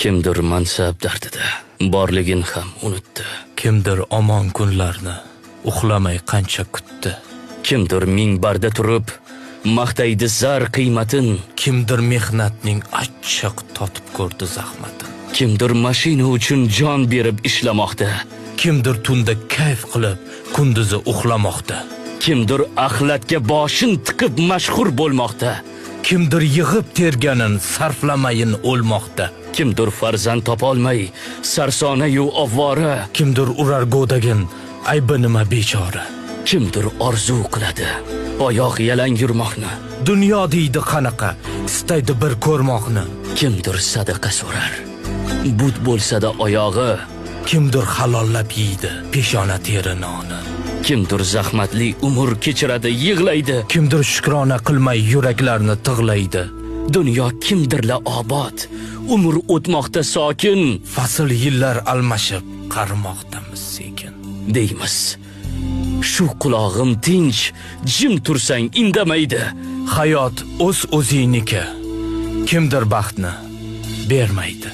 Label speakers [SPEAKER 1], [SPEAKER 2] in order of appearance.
[SPEAKER 1] Kimdir mansab dardida borligin ham unutdi.
[SPEAKER 2] Kimdir omon kunlarni uxlamay qancha kutdi.
[SPEAKER 1] Kimdir minbarda turib maqtaydi zar qiymatin.
[SPEAKER 2] Kimdir mehnatning achchiq totib ko'rdi zahmatin.
[SPEAKER 1] Kimdir mashina uchun jon berib ishlamoqda.
[SPEAKER 2] Kimdir tunda kayf qilib kunduzi uxlamoqda.
[SPEAKER 1] Kimdir axlatga boshin tiqib mashhur bo'lmoqda.
[SPEAKER 2] Kimdir yig'ib terganin sarflamayin o'lmoqda.
[SPEAKER 1] Kimdir farzand topolmay sarsona-yu ovvora.
[SPEAKER 2] Kimdir urar go'dagin aybi nima bechora.
[SPEAKER 1] Kimdir orzu qiladi oyoq yalang yurmoqni.
[SPEAKER 2] Dunyo deydi qanaqa, istaydi bir ko'rmoqni.
[SPEAKER 1] Kimdir sadaqa so'rar, but bo'lsa-da oyog'i.
[SPEAKER 2] Kimdir halollab yeydi peshona teri noni.
[SPEAKER 1] Kimdir zahmatli umr kechiradi, yig'laydi.
[SPEAKER 2] Kimdir shukrona qilmay yuraklarni tig'laydi.
[SPEAKER 1] Dunyo kimdirla obod, umr o'tmoqda sokin.
[SPEAKER 2] Fasl yillar almashib qarimoqdamiz sekin.
[SPEAKER 1] Deymiz, shu qulog'im tinch, jim tursang indamaydi.
[SPEAKER 2] Hayot o'z o'zingniki. Kimdir baxtni bermaydi.